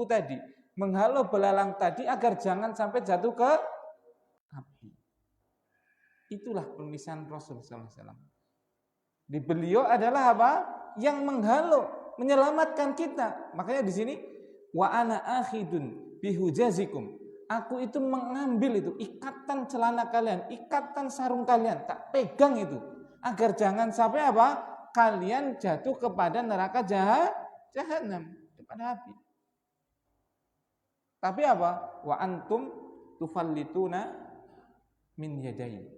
kupu-kupu tadi, menghalau belalang tadi agar jangan sampai jatuh ke api. Itulah pemisahan Rasul sallallahu alaihi wasallam. Di beliau adalah apa? Yang menghalau, menyelamatkan kita. Makanya di sini wa ana akhidun bihujazikum. Aku itu mengambil itu ikatan celana kalian, ikatan sarung kalian, tak pegang itu agar jangan sampai apa? Kalian jatuh kepada neraka jahanam, kepada api. Tapi apa? Wa antum tufallituna min yadai.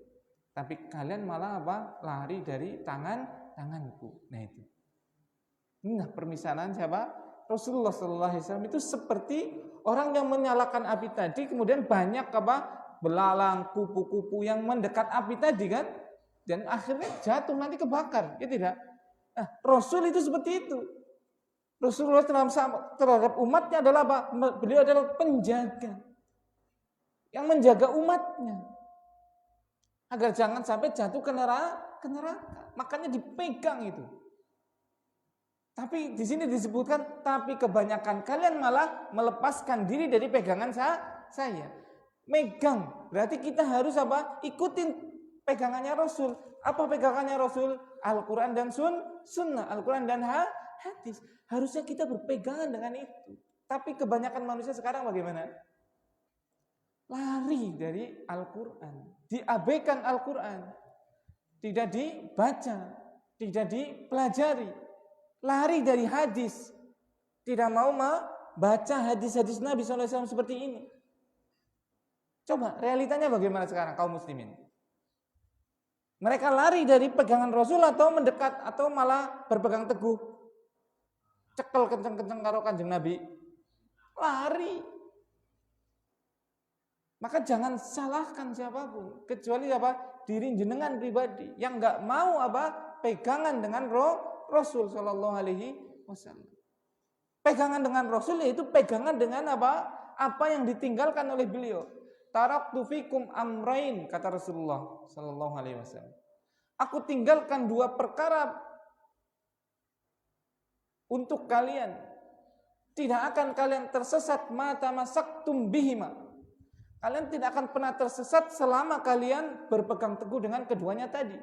Tapi kalian malah apa? Lari dari tanganku. Nah itu. Nah permisalan siapa? Rasulullah SAW itu seperti orang yang menyalakan api tadi, kemudian banyak apa? Belalang, kupu-kupu yang mendekat api tadi kan, dan akhirnya jatuh nanti kebakar, ya tidak? Nah, Rasul itu seperti itu. Rasulullah terhadap umatnya adalah apa? Beliau adalah penjaga yang menjaga umatnya agar jangan sampai jatuh ke neraka. Makanya dipegang itu. Tapi di sini disebutkan, tapi kebanyakan kalian malah melepaskan diri dari pegangan saya. Megang, berarti kita harus apa? Ikutin pegangannya Rasul. Apa pegangannya Rasul? Al-Quran dan Sunnah. Al-Quran dan hadis. Harusnya kita berpegangan dengan itu. Tapi kebanyakan manusia sekarang bagaimana? Lari dari Al-Quran, diabaikan Al-Quran, tidak dibaca, tidak dipelajari, lari dari hadis, tidak mau membaca hadis-hadis Nabi SAW seperti ini. Coba realitanya bagaimana sekarang kaum muslimin? Mereka lari dari pegangan Rasul atau mendekat atau malah berpegang teguh, cekel kenceng-kenceng karo Kanjeng Nabi, lari. Maka jangan salahkan siapapun kecuali apa? Diri jenengan pribadi yang enggak mau apa? Pegangan dengan Rasul sallallahu alaihi wasallam. Pegangan dengan Rasul yaitu pegangan dengan apa? Apa yang ditinggalkan oleh beliau. Taraktu fikum amrain kata Rasulullah sallallahu alaihi wasallam. Aku tinggalkan dua perkara untuk kalian. Tidak akan kalian tersesat mata masaktum bihima. Kalian tidak akan pernah tersesat selama kalian berpegang teguh dengan keduanya tadi.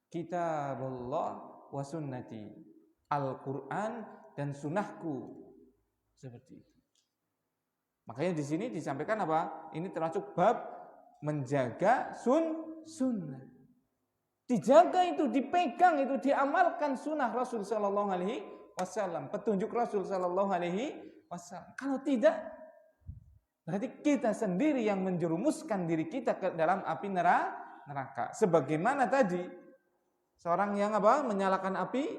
Kitabullah wa sunnati. Al-Quran dan sunnahku. Seperti itu. Makanya di sini disampaikan apa? Ini termasuk bab menjaga sunnah. Dijaga itu, dipegang itu, diamalkan sunnah Rasul sallallahu alaihi wasallam, petunjuk Rasul sallallahu alaihi wasallam. Kalau tidak, berarti kita sendiri yang menjerumuskan diri kita ke dalam api neraka. Sebagaimana tadi seorang yang apa? Menyalakan api,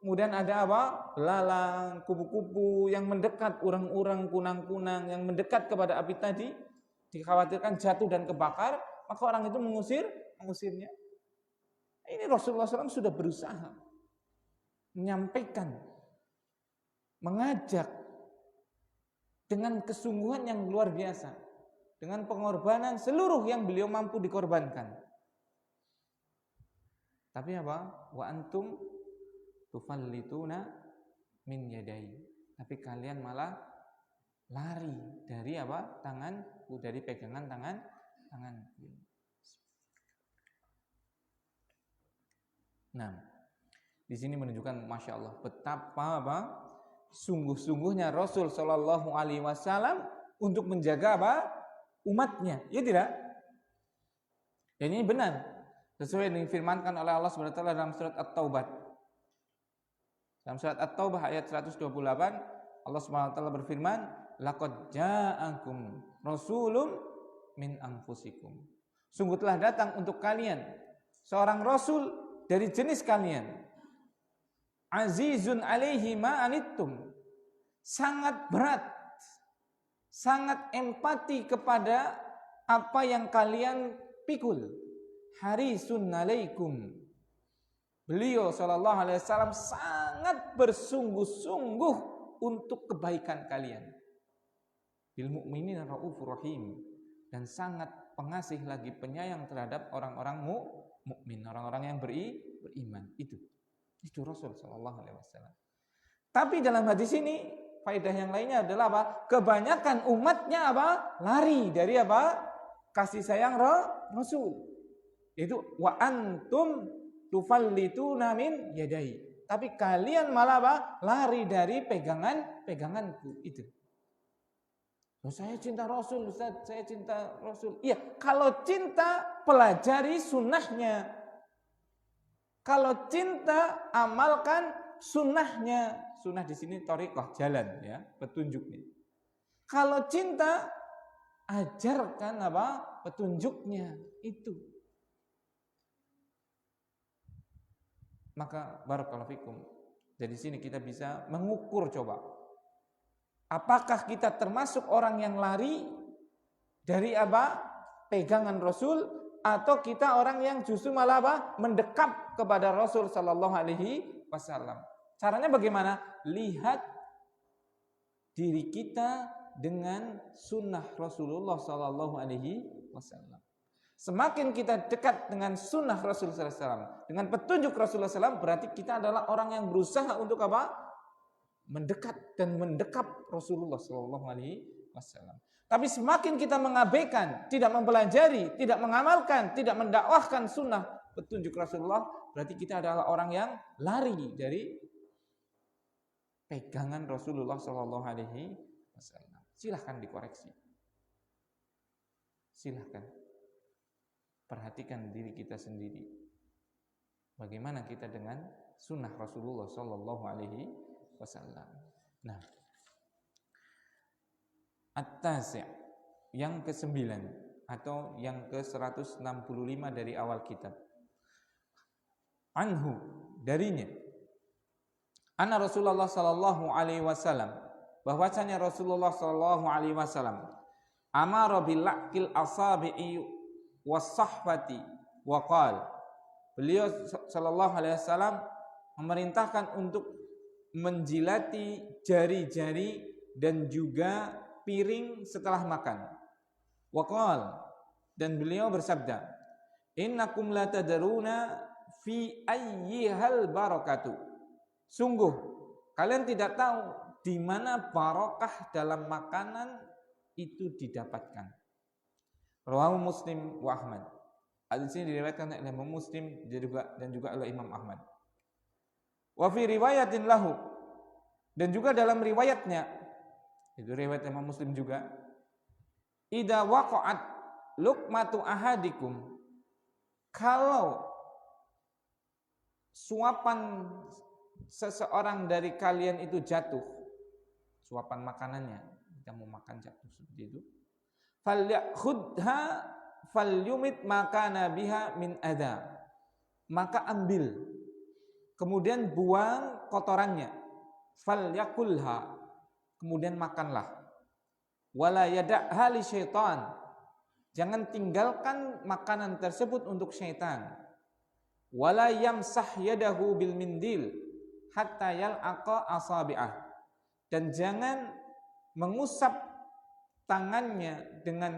kemudian ada apa? Belalang, kupu-kupu yang mendekat, urang-urang, kunang-kunang yang mendekat kepada api tadi, dikhawatirkan jatuh dan kebakar, maka orang itu mengusirnya. Ini Rasulullah SAW sudah berusaha menyampaikan, mengajak dengan kesungguhan yang luar biasa, dengan pengorbanan seluruh yang beliau mampu dikorbankan. Tapi apa? Wa antum tufallituna min yadai. Tapi kalian malah lari dari apa? Tanganku, dari pegangan tanganku. Nah, di sini menunjukkan masya Allah betapa apa? Sungguh-sungguhnya Rasul Shallallahu Alaihi Wasallam untuk menjaga apa? Umatnya, ya tidak? Dan ini benar sesuai yang difirmankan oleh Allah Subhanahu Wa Taala dalam surat At-Taubah. Dalam surat At-Taubah ayat 128 Allah Subhanahu Wa Taala berfirman, laqad ja'akum rasulun min anfusikum. Sungguh telah datang untuk kalian seorang rasul dari jenis kalian. Azizun alaihi ma anittum. Sangat berat, sangat empati kepada apa yang kalian pikul. Harisun alaikum. Beliau sallallahu alaihi wasallam sangat bersungguh-sungguh untuk kebaikan kalian. Bil mu'minina raufur rahim, dan sangat pengasih lagi penyayang terhadap orang-orang mukmin, orang-orang yang beriman. Itu Rasul sallallahu alaihi wasallam. Tapi dalam hadis ini faedah yang lainnya adalah apa? Kebanyakan umatnya apa? Lari dari apa? Kasih sayang Rasul. Itu wa antum tufallituna min yadai. Tapi kalian malah apa? Lari dari peganganku itu. Oh, saya cinta Rasul, Ustaz, saya cinta Rasul. Iya, kalau cinta pelajari sunnahnya. Kalau cinta amalkan sunnahnya. Sunnah di sini thariqah, jalan ya, petunjuknya. Kalau cinta ajarkan apa? Petunjuknya itu. Maka barakallahu fikum. Dari sini kita bisa mengukur coba. Apakah kita termasuk orang yang lari dari apa? Pegangan Rasul, atau kita orang yang justru malah apa? Mendekap kepada Rasul sallallahu alaihi wasallam. Caranya bagaimana? Lihat diri kita dengan sunnah Rasulullah sallallahu alaihi wasallam. Semakin kita dekat dengan sunnah Rasul sallallahu alaihi wasallam, dengan petunjuk Rasulullah sallallahu alaihi wasallam, berarti kita adalah orang yang berusaha untuk apa? Mendekat dan mendekap Rasulullah sallallahu alaihi wasallam. Tapi semakin kita mengabaikan, tidak mempelajari, tidak mengamalkan, tidak mendakwahkan sunnah petunjuk Rasulullah, berarti kita adalah orang yang lari dari pegangan Rasulullah sallallahu alaihi wasallam. Silahkan dikoreksi. Silahkan perhatikan diri kita sendiri. Bagaimana kita dengan sunnah Rasulullah sallallahu alaihi wasallam. Nah, at-tasi' yang ke-9 atau yang ke-165 dari awal kitab. Anhu, darinya. Anna Rasulullah sallallahu alaihi wasallam, bahwasanya Rasulullah sallallahu alaihi wasallam amara bil laqil asabi'i was-sahfati wa qala. Beliau sallallahu alaihi wasallam memerintahkan untuk menjilati jari-jari dan juga piring setelah makan. Waqal, dan beliau bersabda, innakum la tadruna fi ayyihal barakatu. Sungguh kalian tidak tahu di mana barakah dalam makanan itu didapatkan. Rawahu Muslim wa Ahmad. Hadis ini diriwayatkan oleh Imam Muslim dan juga oleh Imam Ahmad. Wa fi riwayatin lahu, dan juga dalam riwayatnya, itu riwayat Imam Muslim juga, idza waqa'at luqmatu ahadikum, kalau suapan seseorang dari kalian itu jatuh, suapan makanannya, kita mau makan jatuh seperti itu, falyakhudha falyumit makana biha min adha, maka ambil, kemudian buang kotorannya, falyakulha, kemudian makanlah, wala yada'ha li syaitan, jangan tinggalkan makanan tersebut untuk syaitan, wala yamsah yadahu bil mindil hatta yal'aqa asabi'ah, dan jangan mengusap tangannya dengan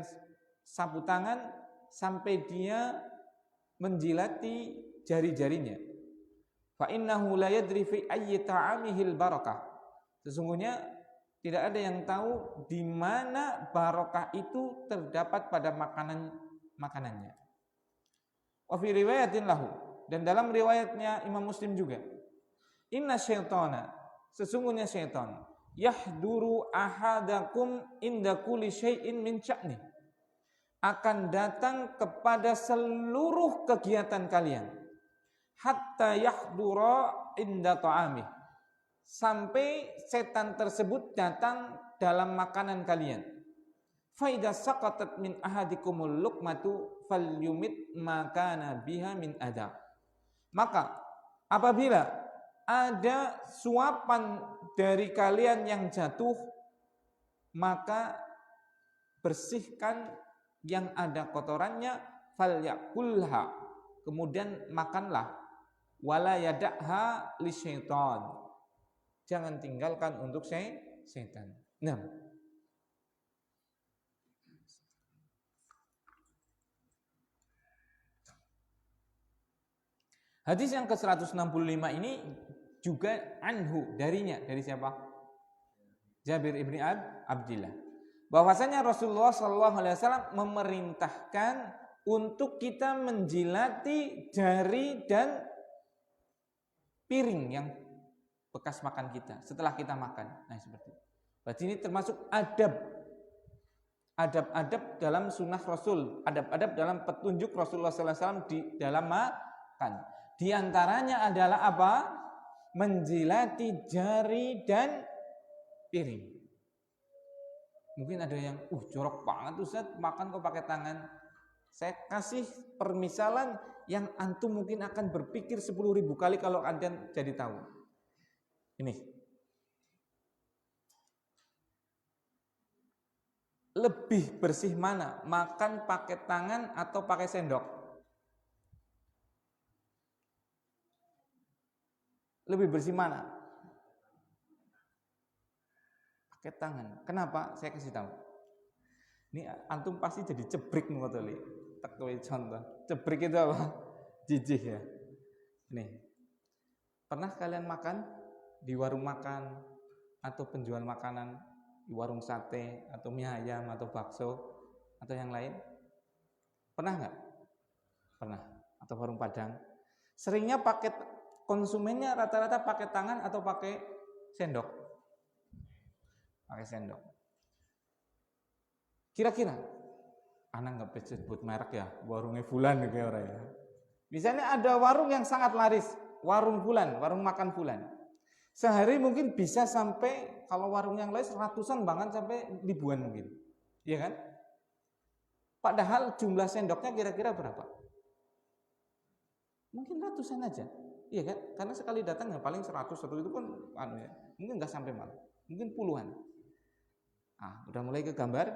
sapu tangan sampai dia menjilati jari-jarinya. Fa innahu la yadri fi ayyi ta'amihil barakah. Sesungguhnya tidak ada yang tahu di mana barakah itu terdapat pada makanannya. Wa fi riwayatin lahu, dan dalam riwayatnya Imam Muslim juga, inna syaitana, sesungguhnya syaitan, yahduru ahadakum inda kulli syai'in min sya'ni, akan datang kepada seluruh kegiatan kalian, hatta yahdura inda ta'amih, sampai setan tersebut datang dalam makanan kalian. Fa idza saqatat min ahadikumul luqmatu falyumit makana biha min adha, maka apabila ada suapan dari kalian yang jatuh, maka bersihkan yang ada kotorannya, falyakulha, kemudian makanlah, wala yada'ha li syaitan, jangan tinggalkan untuk syaitan. Nah, hadis yang ke-165 ini juga anhu, darinya, dari siapa? Jabir ibni Abdillah. Bahwasanya Rasulullah SAW memerintahkan untuk kita menjilati jari dan piring yang bekas makan kita setelah kita makan. Nah seperti itu. Berarti ini termasuk adab-adab dalam sunnah Rasul, adab-adab dalam petunjuk Rasulullah SAW di dalam makan. Di antaranya adalah apa? Menjilati jari dan piring. Mungkin ada yang, jorok banget Ustaz, makan kok pakai tangan. Saya kasih permisalan yang antum mungkin akan berpikir 10.000 kali kalau Anda jadi tahu. Ini. Lebih bersih mana? Makan pakai tangan atau pakai sendok? Lebih bersih mana? Pakai tangan. Kenapa? Saya kasih tahu. Ini antum pasti jadi cebrik ngotoli. Tak kowe contoh. Cebrik itu apa? Jijih ya. Nih. Pernah kalian makan di warung makan atau penjual makanan, di warung sate atau mie ayam atau bakso atau yang lain? Pernah nggak? Pernah. Atau warung Padang. Seringnya pakai konsumennya rata-rata pakai tangan atau pakai sendok? Pakai sendok. Kira-kira anak nggak bisa sebut merek ya, warungnya Fulan kayak orang ya. Misalnya ada warung yang sangat laris, warung Fulan, warung makan Fulan. Sehari mungkin bisa sampai, kalau warung yang lain ratusan bahkan sampai ribuan mungkin. Iya kan? Padahal jumlah sendoknya kira-kira berapa? Mungkin ratusan aja. Iya kan? Karena sekali datang ya paling 100 itu kan mungkin nggak sampai malah. Mungkin puluhan. Udah mulai ke gambar.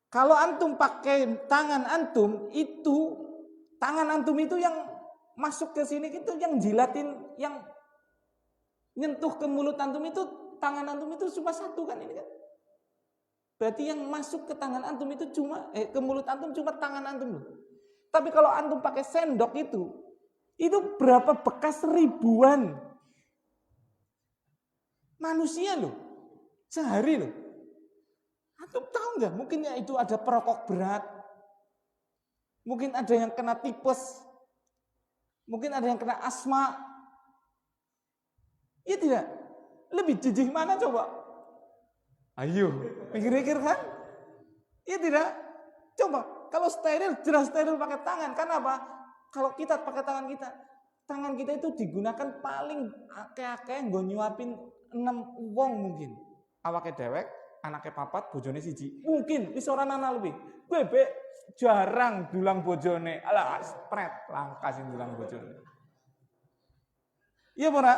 Kalau antum pakai tangan antum itu yang masuk ke sini itu yang jilatin, yang nyentuh ke mulut antum itu tangan antum itu cuma satu kan ini kan. Berarti yang masuk ke tangan antum itu cuma ke mulut antum cuma tangan antum loh. Tapi kalau antum pakai sendok itu berapa bekas ribuan manusia loh. Sehari loh. Antum tahu nggak? Mungkin ya itu ada perokok berat. Mungkin ada yang kena tipes. Mungkin ada yang kena asma. Iya tidak? Lebih jijik mana coba? Ayo, pikir-pikir kan? Iya tidak? Coba, kalau steril, jelas steril pakai tangan. Kenapa? Kalau kita pakai tangan kita itu digunakan paling akeh-akeh nggo nyuapin 6 wong mungkin. Awake dewek, anaknya papat, bojone siji. Mungkin wis ora ana luwih. Bebek jarang dulang bojone. Alah, spret langka sing dulang bojone. Iya ora?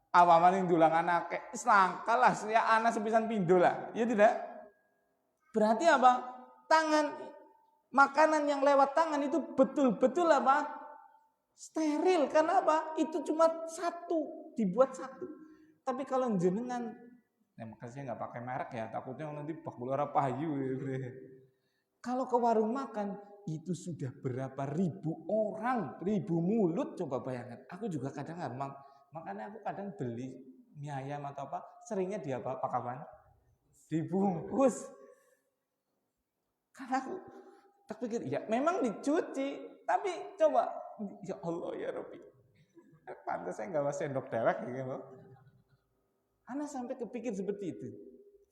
Awaman yang dulang anake wis langka lah, ya anak sepisan pindho lah. Iya tidak? Berarti apa? Makanan yang lewat tangan itu betul-betul apa? Steril. Karena apa? Itu cuma satu, dibuat satu. Tapi kalau jenengan, makanya saya nggak pakai merek ya, takutnya nanti bakul ora payu. Kalau ke warung makan, itu sudah berapa ribu orang, ribu mulut, coba bayangkan. Aku juga kadang makanya aku kadang beli mie ayam atau apa, seringnya dia apa kapan? Dibungkus. Karena aku tak pikir, ya memang dicuci, tapi coba, ya Allah ya Rabbi, pantas saya nggak sendok dewek gitu. Anak sampai kepikir seperti itu,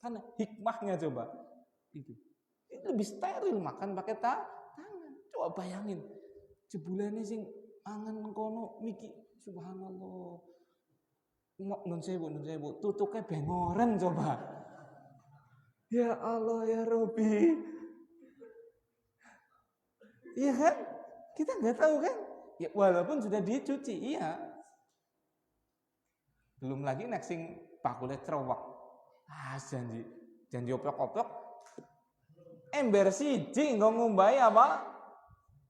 karena hikmahnya coba itu lebih steril makan pakai tangan. Coba bayangin, jebulane sing mangan mengkono miki, subhanallah, nun sewu, tutuknya bengoren coba. Ya Allah ya Rabbi. Iya kan? Kita nggak tahu kan? Ya walaupun sudah dicuci, iya. Belum lagi nek sing bakule cerewak. janji oplok-oplok. Ember siji nggo ngumbahi apa?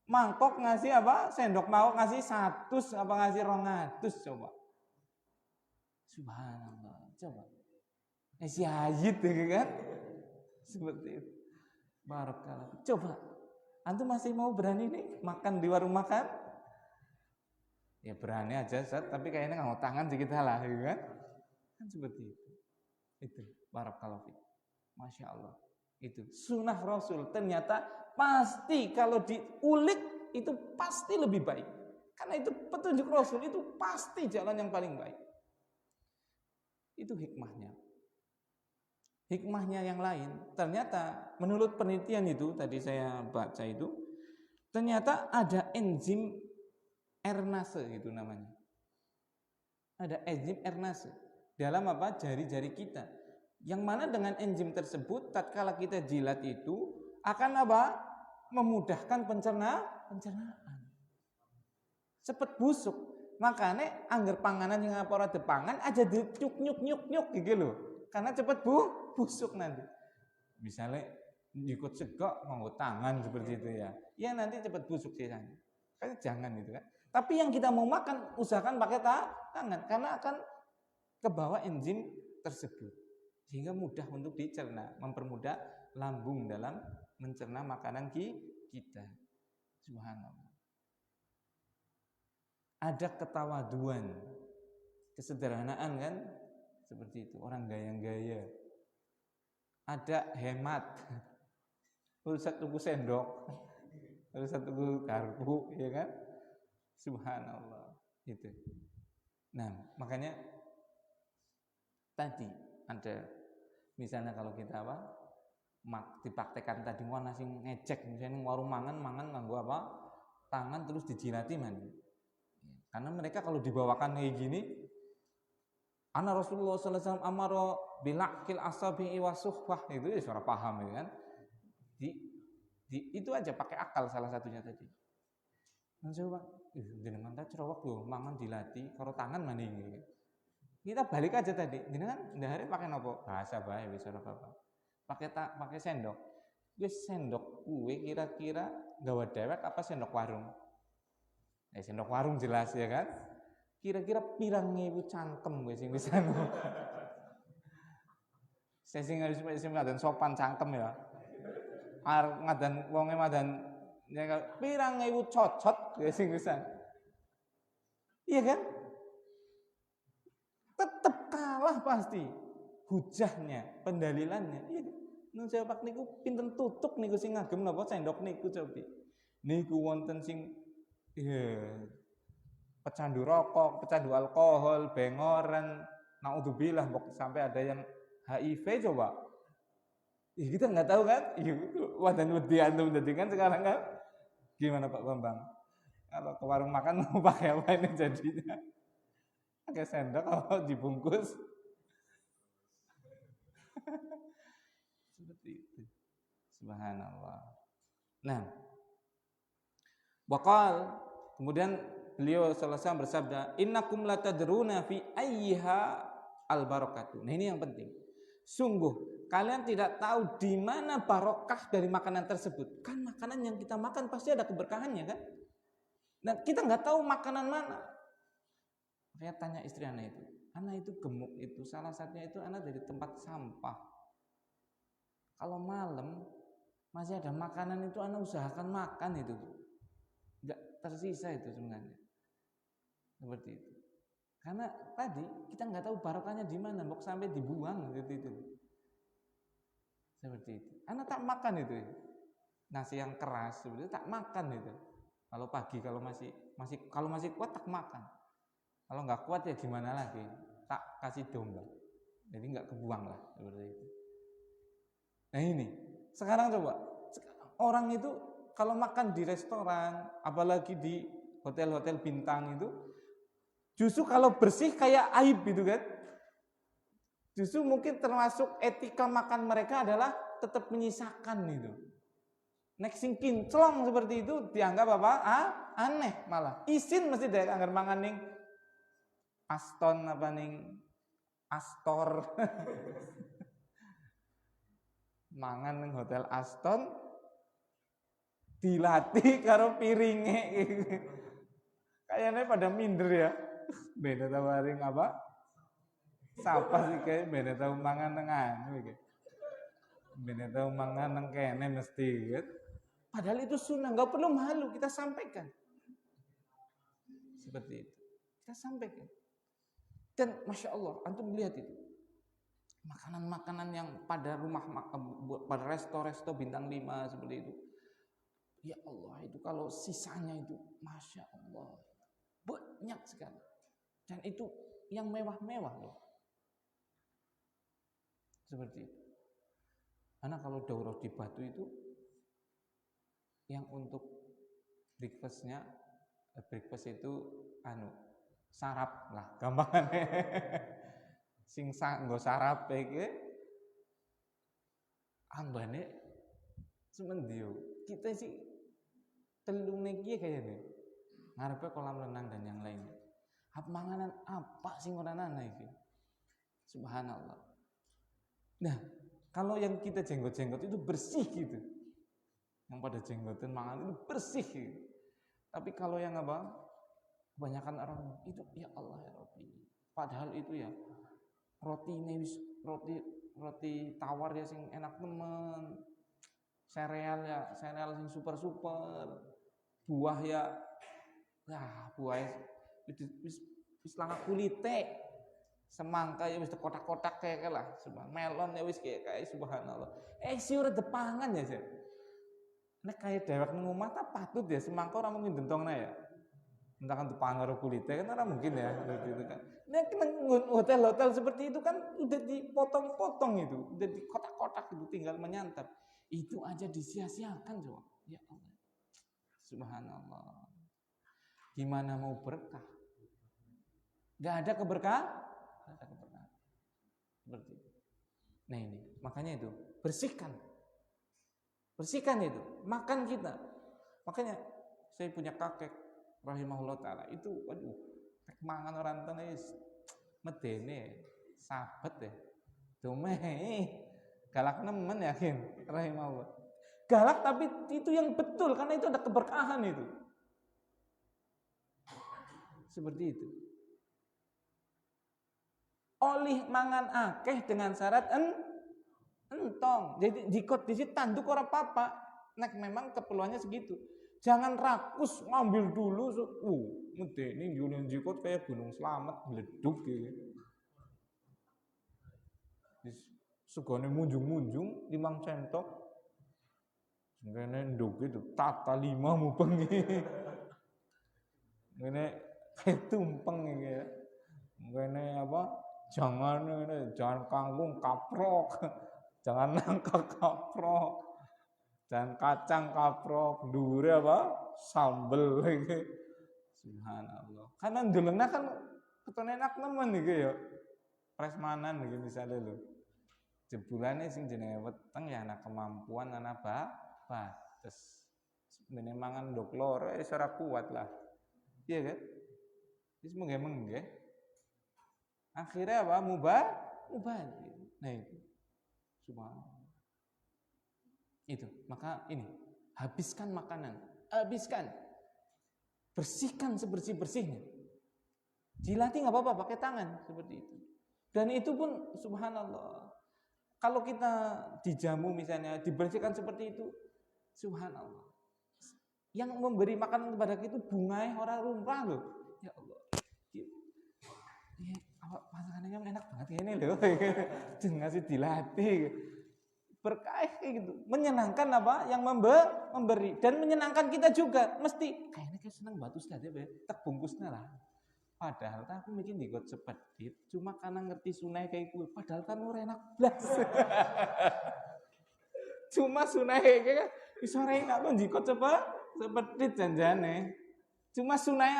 Mangkok ngasih apa? Sendok mangkok ngasih 100 apa ngasih 200 coba. Subhanallah. Coba. Syahid kan? Seperti itu. Barakallah. Coba. Antum masih mau berani nih makan di warung makan? Ya berani aja, Ustaz, tapi kayaknya nggak mau tangan dikit lah, gitu kan? Kan seperti itu. Itu barakallahu fiik. Masya Allah. Itu sunnah Rasul ternyata pasti kalau diulik itu pasti lebih baik. Karena itu petunjuk Rasul, itu pasti jalan yang paling baik. Itu hikmahnya. Hikmahnya yang lain, ternyata menurut penelitian itu tadi saya baca itu, ternyata ada enzim ernase gitu namanya. Ada enzim ernase dalam apa? Jari-jari kita. Yang mana dengan enzim tersebut tatkala kita jilat itu akan apa? Memudahkan pencernaan. Cepet busuk. Makanya angger panganan yang ora depangan aja nyuk gitu loh. Karena cepet busuk nanti. Misalnya ikut segok nganggo tangan seperti itu ya. Ya nanti cepet busuk sisanya. Kan jangan itu kan. Tapi yang kita mau makan usahakan pakai tangan karena akan kebawa enzim tersebut. Sehingga mudah untuk dicerna, mempermudah lambung dalam mencerna makanan kita. Subhanallah. Ada ketawaduan, kesederhanaan kan? Seperti itu, orang gaya-gaya. Ada hemat. Urusan tuku sendok, urusan tuku garpu, ya kan? Subhanallah. Itu. Nah, makanya tadi ada misalnya kalau kita dipraktekan tadi mau nasi ngecek misalnya warung mangan nganggo apa? Tangan terus dijilati mandi. Karena mereka kalau dibawakan kayak gini, ana Rasulullah sallallahu alaihi wasallam amara bilaqil asabi'i wasuhwah, itu ya suara paham ya kan. Itu aja pakai akal salah satunya tadi. Nang coba, jenengan ta cerowok lho mangan dilatih karo tangan mani iki. Kita balik aja tadi, jenengan ndahare pakai nopo? Bahasa bae wis ora apa-apa. Pakai sendok. Wis sendok kuwe kira-kira gawe dewek apa sendok warung? Sendok warung jelas ya kan. Kira-kira pirang ngewu cangkem gue sing bisa. Saya sing harus ngadan sopan cangkem ya. Ngadan wonge madan ya pirang ngewu cocot gue sing bisa. Iya kan? Tetap kalah pasti. Hujahnya, pendalilannya. Iya. Nun saya pak niku pinten tutuk niku sing ngagem napa sendok niku cobi. Niku wonten sing pecandu rokok, pecandu alkohol, bengoran, naudzubillah sampai ada yang HIV coba. Kita nggak tahu kan? Wadan wedi antum jadi kan sekarang kan? Gimana Pak Bambang? Kalau ke warung makan mau pakai apa ini jadinya? Pakai sendok atau dibungkus? Seperti itu. Subhanallah. Nah, bakal kemudian beliau selesai bersabda, innakum latadruna fi ayyiha al-barakatuh. Nah, ini yang penting. Sungguh kalian tidak tahu di mana barokah dari makanan tersebut. Kan makanan yang kita makan pasti ada keberkahannya kan? Nah, kita nggak tahu makanan mana. Saya tanya istri anak itu. Anak itu gemuk itu salah satunya itu anak dari tempat sampah. Kalau malam masih ada makanan itu anak usahakan makan itu. Enggak tersisa itu sebenarnya. Seperti itu. Karena tadi kita nggak tahu barokahnya di mana, mau sampai dibuang seperti itu. Seperti itu. Anak tak makan itu. Nasi yang keras seperti itu tak makan itu. Kalau pagi kalau masih kuat tak makan. Kalau nggak kuat ya gimana lagi? Tak kasih domba. Jadi nggak kebuang lah seperti itu. Nah ini, sekarang coba orang itu kalau makan di restoran, apalagi di hotel-hotel bintang itu, justru kalau bersih kayak aib gitu kan. Justru mungkin termasuk etika makan mereka adalah tetap menyisakan itu. Nek sing kinclong seperti itu dianggap apa? Aneh malah. Isin mesti dari anggar mangan ning Aston apa ning Astor. Mangan ning hotel Aston dilatih karo piringe. Kayaknya pada minder ya. Beda tawaring apa? Sapa sih kayak beda tahu mangan nengan iki. Beda tahu mangan nang kene mesti kan. Padahal itu sunnah, enggak perlu malu, kita sampaikan. Seperti itu. Kita sampaikan. Dan Masya Allah, antum lihat itu. Makanan-makanan yang pada pada resto-resto bintang 5 seperti itu. Ya Allah, itu kalau sisanya itu Masya Allah banyak sekali. Dan itu yang mewah-mewah loh. Seperti itu. Karena kalau daurah di Batu itu yang untuk breakfast itu sarap lah gampangane. Sing nggo sarap iki ambane semendio. Kita sih telune iki kayaknya ngarepe kolam renang dan yang lain. Manganan apa sing ora ana iki? Subhanallah. Nah, kalau yang kita jenggot-jenggot itu bersih gitu. Yang pada jenggotan mangan itu bersih gitu. Tapi kalau yang kebanyakan orang itu ya Allah ya Rabbi. Padahal itu ya roti tawar ya sing enak temen. Sereal sing super. Buah buah wis langka kulite. Semangka ya wis kotak-kotak kayak lah, melon ya wis kayak subhanallah. Si ora depangan ya sih. Nek kayak dewek nang omah ta patut ya semangka ora mungkin dentongna ya. Entah kan depangan karo kulite kan ora mungkin ya gitu kan. Nek nang hotel-hotel seperti itu kan udah dipotong-potong itu, udah di kotak-kotak itu tinggal menyantap. Itu aja disia-siakan coba. Ya Allah. Subhanallah. Gimana mau berkah? Gak ada keberkahan? Seperti itu. Nah ini, makanya itu bersihkan itu, makan kita. Makanya saya punya kakek rahimahullah taala itu, waduh, mangan orang tanah medene, sabet ya, domeh, galak nemen yakin rahimahullah. Galak tapi itu yang betul karena itu ada keberkahan itu. Seperti itu. Oleh mangan akeh dengan syarat entong. Jadi jikot di situ tanduk orang apa-apa. Nek memang keperluannya segitu. Jangan rakus ngambil dulu. Ini julian jikot kayak Gunung Slamet meleduk gitu. Sugone munjung-munjung 5 centok. Ngene nduk itu tata 5 mupeng iki. Ngene tumpeng iki ya. Ngene jangan kangkung kaprok, jangan nangka kaprok, jangan kacang kaprok, dhuwure sambel iki. Subhanallah. Karena ndelengna kan keton enak nemen iki ya. Prasmanan iki misale lho. Jebulane sing jenenge weteng ya anak kemampuan anak bates. Mene mangan ndok loro wis ora kuat lah. Iya kan? Wis mengge-mengge. Akhirnya mubah. Nah itu. Subhanallah. Itu, maka ini, habiskan makanan, bersihkan sebersih-bersihnya. Jilati nggak apa-apa, pakai tangan seperti itu. Dan itu pun subhanallah. Kalau kita dijamu misalnya, dibersihkan seperti itu, subhanallah. Yang memberi makanan kepada kita bungai orang lumrah loh. Ya Allah. Masakannya enak banget ini loh. Jangan ngasih dilatih. Berkah gitu. Menyenangkan yang memberi dan menyenangkan kita juga. Mesti kayaknya kayak seneng batu sedih ya. Tak bungkusnya lah. Padahal aku mikir digot sepedit cuma karena ngerti sunai kayak gue. Padahal kan ora enak blas. Cuma sunai kayak bisa enak tuh digot sepedit janjane. Cuma sunai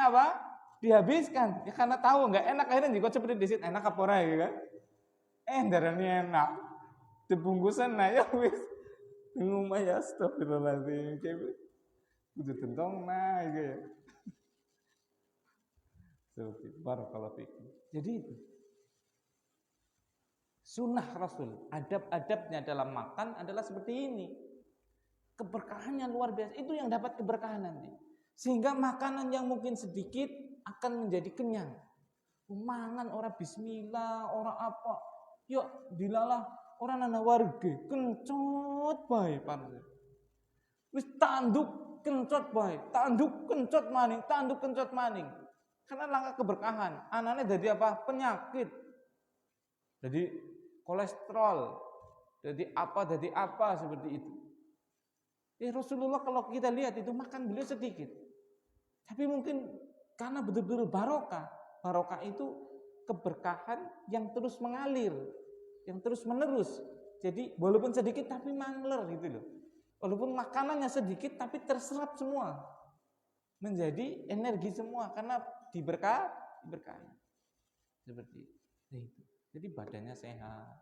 dihabiskan ya karena tahu nggak enak akhirnya juga seperti di situ enak apa ora ya kan darahnya enak dibungkusan nah ya wis ngomah ya astagfirullahaladzim kayak kudu tentong nah gitu ya barakallahu fikum. Jadi itu sunnah Rasul, adab-adabnya dalam makan adalah seperti ini, keberkahannya luar biasa, itu yang dapat keberkahan nanti sehingga makanan yang mungkin sedikit akan menjadi kenyang. Mangan orang bismillah, orang apa. Yuk dilalah orang nana warga kencot bae panse. Wis tanduk kencot bae, tanduk kencot maning. Karena langkah keberkahan. Anaknya jadi apa? Penyakit. Jadi kolesterol, jadi apa seperti itu. Rasulullah kalau kita lihat itu makan beliau sedikit. Tapi mungkin karena betul-betul barokah. Barokah itu keberkahan yang terus mengalir, yang terus menerus. Jadi walaupun sedikit tapi mangler gitu loh. Walaupun makanannya sedikit tapi terserap semua. Menjadi energi semua karena diberkahi. Seperti itu. Jadi badannya sehat.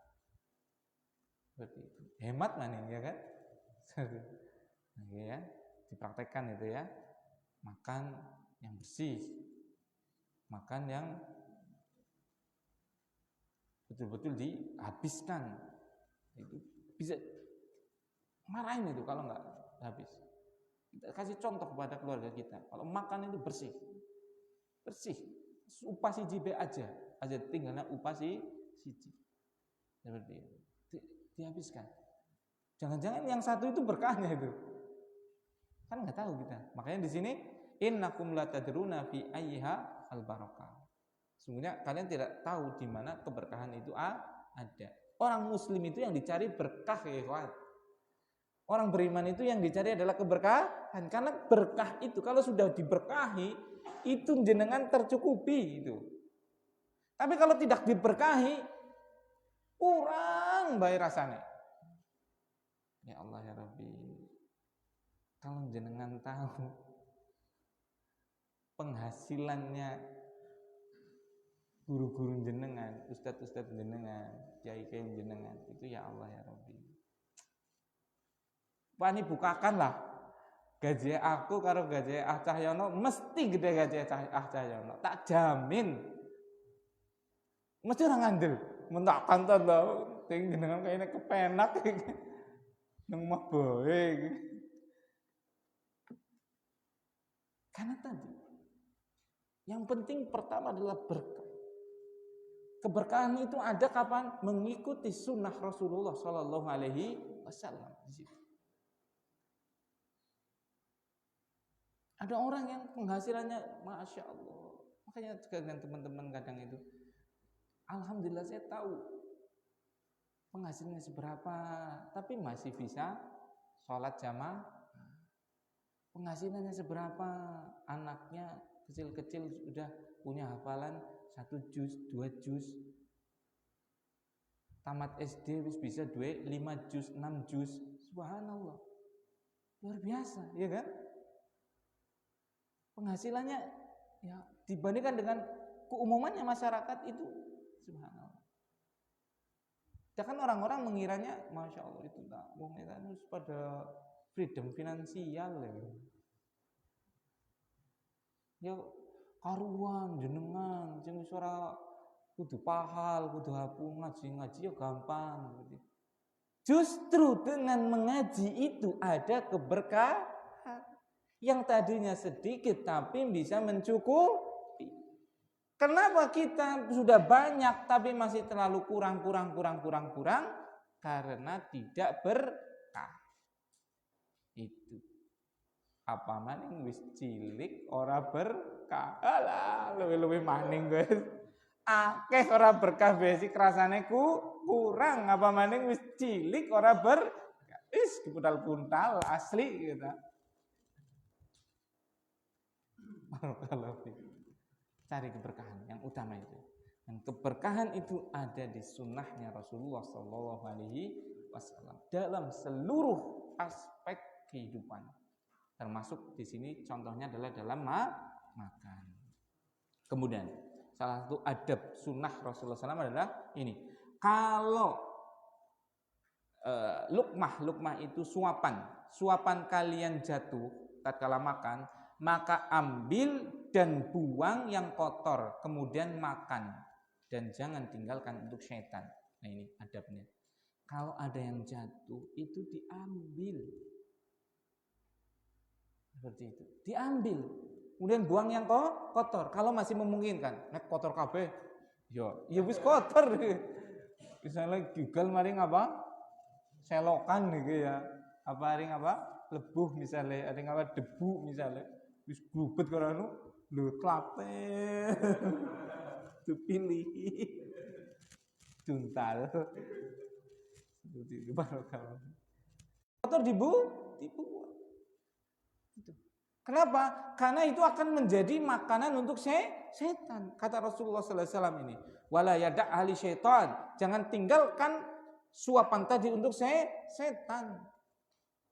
Seperti itu. Hemat mana ya kan? Nah, ya, dipraktekkan itu ya. Makan yang bersih. Makan yang betul-betul dihabiskan. Itu bisa marahin itu kalau nggak habis. Kita kasih contoh kepada keluarga kita. Kalau makan itu bersih. Upah siji be aja tinggalnya upah siji. Seperti itu. Dihabiskan. Jangan-jangan yang satu itu berkahnya itu. Kan nggak tahu kita. Makanya di sini innakum la tadruna fi ayyiha al-barakah. Sesungguhnya kalian tidak tahu di mana keberkahan itu ada. Orang muslim itu yang dicari berkah ya ikhwan. Orang beriman itu yang dicari adalah keberkahan. Karena berkah itu kalau sudah diberkahi itu jenengan tercukupi itu. Tapi kalau tidak diberkahi kurang baik rasanya. Ya Allah ya Rabbi. Kalau jenengan tahu penghasilannya guru-guru jenengan, ustadz-ustadz jenengan, kiai-kiai jenengan, itu ya Allah ya Rabbi. Pak ini bukakanlah gaji aku karo gaji Cahyono mesti gede gaji Cahyono, tak jamin. Mesti orang ngandel, mentakkan tuh loh, ting jenengan kayaknya kepenak, neng mah boy. Karena tadi yang penting pertama adalah berkah. Keberkahan itu ada kapan? Mengikuti sunnah Rasulullah Shallallahu Alaihi Wasallam. Ada orang yang penghasilannya, masya Allah. Makanya dengan teman-teman kadang itu, alhamdulillah saya tahu penghasilannya seberapa, tapi masih bisa sholat jamaah. Penghasilannya seberapa, anaknya kecil-kecil sudah punya hafalan 1 juz, 2 juz. Tamat SD bisa 5 juz, 6 juz. Subhanallah. Luar biasa, ya kan? Penghasilannya ya dibandingkan dengan keumumannya masyarakat itu subhanallah. Ya kan orang-orang mengiranya masya Allah itu tak wong itu pada freedom finansial ya karuan jenengan sing wis ora kudu pahal, kudu hapu ngaji ya gampang gitu. Justru dengan mengaji itu ada keberkahan yang tadinya sedikit tapi bisa mencukupi. Kenapa kita sudah banyak tapi masih terlalu kurang? Karena tidak berkah. Itu. Apa maning wis cilik ora berkah. Alah, luwih-luwih maning guys. Akeh ora berkah besi kerasane kurang. Apa maning wis cilik ora berkah. Is dipuntal-puntal asli gitu. Kalau cari keberkahan yang utama itu. Dan keberkahan itu ada di sunnahnya Rasulullah Shallallahu Alaihi Wasallam dalam seluruh aspek kehidupan. Termasuk di sini contohnya adalah dalam makan. Kemudian salah satu adab sunnah Rasulullah SAW adalah ini. Kalau lukmah itu suapan kalian jatuh tatkala makan, maka ambil dan buang yang kotor, kemudian makan dan jangan tinggalkan untuk syaitan. Nah ini adabnya. Kalau ada yang jatuh itu diambil. Seperti itu. Diambil. Kemudian buang yang kotor. Kalau masih memungkinkan, nek kotor kabeh, ya wis kotor. Misalnya gugal maring apa? Selokan gitu ya. Apa ring apa? Lebuh misalnya, ring apa debu misalnya. Wis grubet karo anu lho klaten. Dipilih. Duntal. Kotor dibuang. Kenapa? Karena itu akan menjadi makanan untuk setan. Kata Rasulullah sallallahu alaihi wasallam ini, wala yada' ahli syaitan. Jangan tinggalkan suapan tadi untuk setan.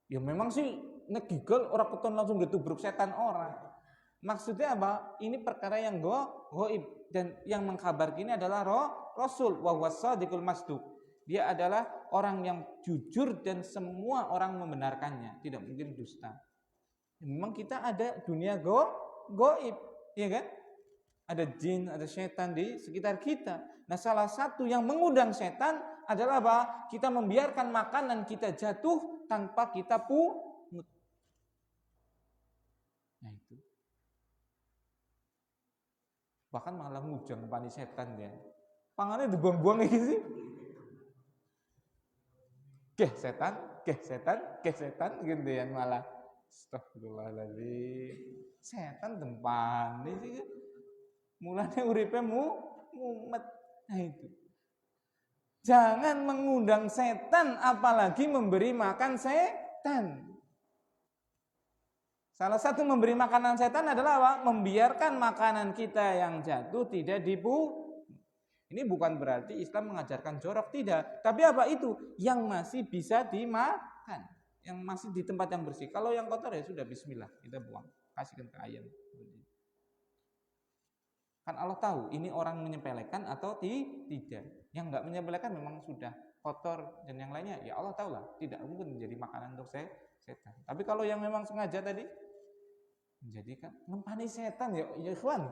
Ya memang sih ngegigel orang keton langsung ditubruk setan orang. Maksudnya apa? Ini perkara yang gaib dan yang mengkabar ini adalah Rasul wa wasadiqul masduq. Dia adalah orang yang jujur dan semua orang membenarkannya, tidak mungkin dusta. Memang kita ada dunia gaib, ya kan? Ada jin, ada setan di sekitar kita. Nah, salah satu yang mengundang setan adalah apa? Kita membiarkan makanan kita jatuh tanpa kita pungut. Nah itu. Bahkan malah ngujang pani setan ya. Pangannya dibuang-buang iki sih. Keh setan gitu ya malah. Astagfirullahaladzim. Setan tempani sih. Mulanya uripe mumet. Nah itu. Jangan mengundang setan apalagi memberi makan setan. Salah satu memberi makanan setan adalah apa? Membiarkan makanan kita yang jatuh tidak dibuang. Ini bukan berarti Islam mengajarkan jorok, tidak. Tapi apa itu? Yang masih bisa dimakan. Yang masih di tempat yang bersih. Kalau yang kotor ya sudah bismillah, kita buang. Kasihkan ke ayam. Kan Allah tahu ini orang menyepelekan atau tidak. Yang enggak menyepelekan memang sudah kotor dan yang lainnya, ya Allah tahu lah. Tidak mungkin menjadi makanan untuk setan. Tapi kalau yang memang sengaja tadi, menjadikan ngempani setan ya ikhwan.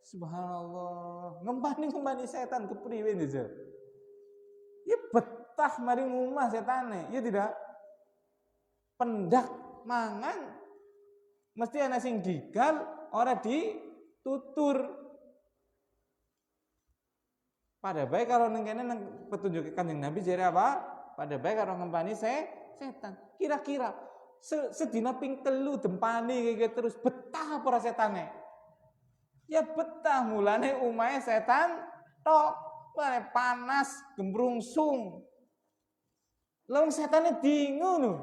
Subhanallah, ngempani setan kepriwe aja. Ya betah mari ngumah setane, ya tidak. Pendak mangan mesti ana sing gigal ora ditutur. Pada baik kalau neng kene nang petunjuk Kanjeng Nabi jare apa? Pada baik kalau ngempani setan. Kira-kira sedina ping 3 dempani kayak terus betah apa setane? Ya betah mulane umahe setan tok. Panas, gembrungsung. Lalu setannya bingung loh.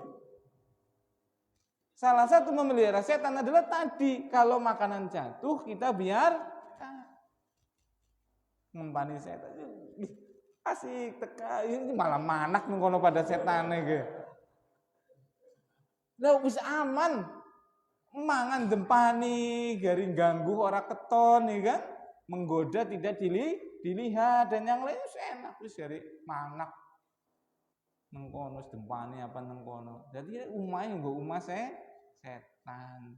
Salah satu memelihara setan adalah tadi kalau makanan jatuh kita biar ngempani setan. Asik teka ini malah manak mengkono pada setannya gitu. Lah wis aman. Mangan dempani, garing ganggu orang keton ya kan, menggoda tidak dilihat dan yang lain enak wis dari manak. Nengkono dempani apa nengkono. Jadi umahe nggo umah setan.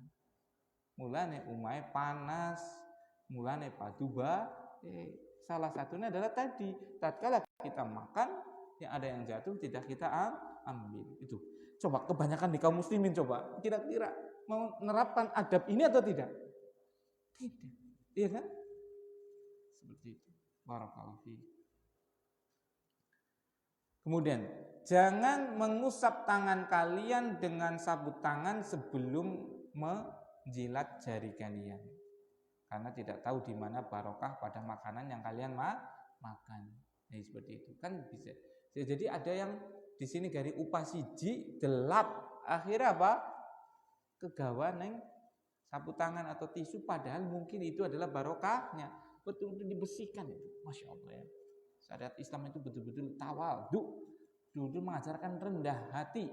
Mulane umahe panas, mulane paduba. Salah satunya adalah tadi, tatkala kita makan yang ada yang jatuh tidak kita ambil. Itu. Coba kebanyakan di kaum muslimin coba kira-kira mau menerapkan adab ini atau tidak? Tidak. Iya kan? Seperti itu. Barakallahu fiik. Kemudian, jangan mengusap tangan kalian dengan sabut tangan sebelum menjilat jari kalian. Karena tidak tahu di mana barokah pada makanan yang kalian makan. Nah, seperti itu. Kan bisa. Jadi ada yang di sini dari upah siji delap. Akhirnya apa? Kegawa neng sapu tangan atau tisu padahal mungkin itu adalah barokahnya, betul-betul dibersihkan itu. Masya Allah ya. Syariat Islam itu betul-betul tawadhu, betul-betul mengajarkan rendah hati,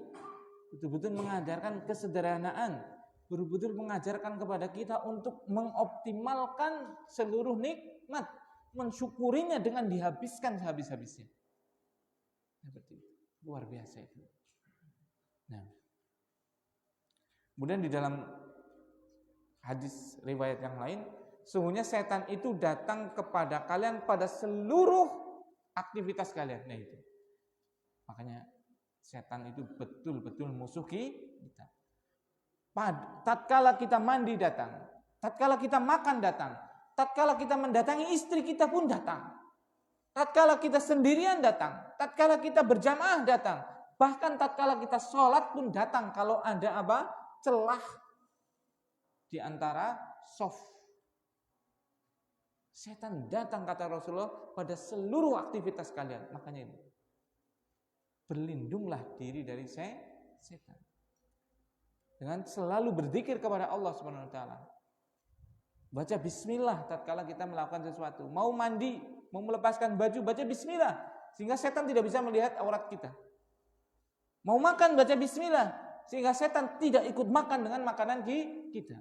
betul-betul mengajarkan kesederhanaan, betul-betul mengajarkan kepada kita untuk mengoptimalkan seluruh nikmat, mensyukurinya dengan dihabiskan sehabis-habisnya. Seperti itu. Luar biasa itu. Nah, kemudian di dalam hadis riwayat yang lain, sesungguhnya setan itu datang kepada kalian pada seluruh aktivitas kalian. Nah itu. Makanya setan itu betul-betul musuh kita. Tatkala kita mandi datang, tatkala kita makan datang, tatkala kita mendatangi istri kita pun datang. Tatkala kita sendirian datang, tatkala kita berjamaah datang, bahkan tatkala kita sholat pun datang kalau ada apa? Celah di antara soft. Setan datang kata Rasulullah pada seluruh aktivitas kalian. Makanya itu. Berlindunglah diri dari setan. Dengan selalu berzikir kepada Allah Subhanahu wa taala. Baca bismillah tatkala kita melakukan sesuatu. Mau mandi, mau melepaskan baju, baca bismillah sehingga setan tidak bisa melihat aurat kita. Mau makan, baca bismillah sehingga setan tidak ikut makan dengan makanan kita.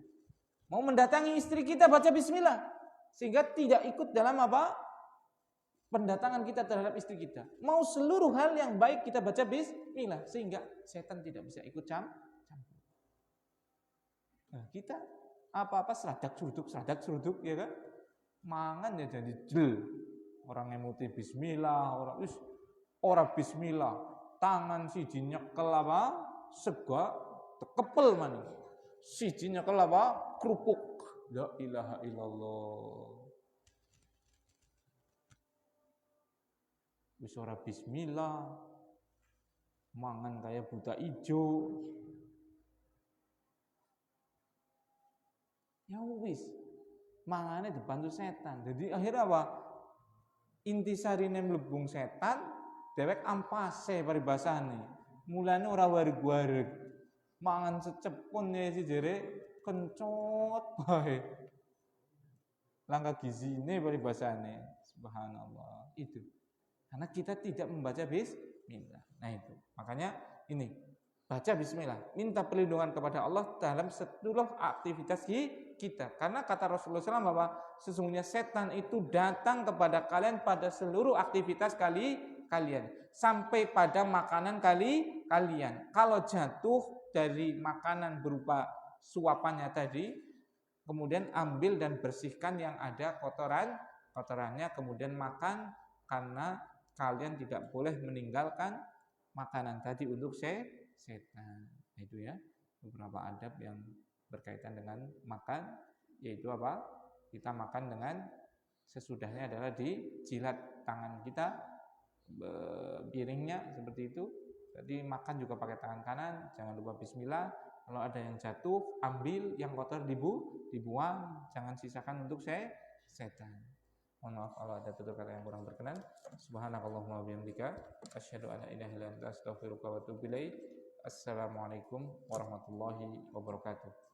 Mau mendatangi istri kita, baca bismillah sehingga tidak ikut dalam apa? Pendatangan kita terhadap istri kita. Mau seluruh hal yang baik kita baca bismillah sehingga setan tidak bisa ikut campur. Nah, kita apa-apa seradak seruduk ya kan? Mangan ya jadi jel. Orang ngemuti bismillah, orang bismillah, tangan siji nyekel apa? Sega tekepel maning. Siji nyekel apa? Kerupuk. La ilaha illallah. Wis ora bismillah, mangan kayak buta ijo. Ya wis, mangane dibantu setan. Jadi akhirnya apa? Intisarine mlebung setan, dewek ampase paribasane. Mulane ora wareg-wareg. Mangan secepun ya si jere kencot bae. Langkah gizine paribasane. Subhanallah. Itu. Karena kita tidak membaca bismillah. Nah itu. Makanya ini, baca bismillah. Minta perlindungan kepada Allah dalam seluruh aktivitas kita. Karena kata Rasulullah SAW bahwa sesungguhnya setan itu datang kepada kalian pada seluruh aktivitas kalian. Sampai pada makanan kalian. Kalau jatuh dari makanan berupa suapannya tadi, kemudian ambil dan bersihkan yang ada kotorannya, kemudian makan, karena kalian tidak boleh meninggalkan makanan tadi untuk setan. Itu ya beberapa adab yang berkaitan dengan makan, yaitu apa? Kita makan dengan sesudahnya adalah dijilat tangan kita, piringnya seperti itu. Jadi makan juga pakai tangan kanan, jangan lupa bismillah. Kalau ada yang jatuh, ambil, yang kotor dibuang, jangan sisakan untuk setan. Mohon maaf kalau ada tutur kata yang kurang berkenan. Subhanakallahumma wa bihamdika asyhadu an la ilaha illa anta astaghfiruka wa atubu ilaik. Assalamualaikum warahmatullahi wabarakatuh.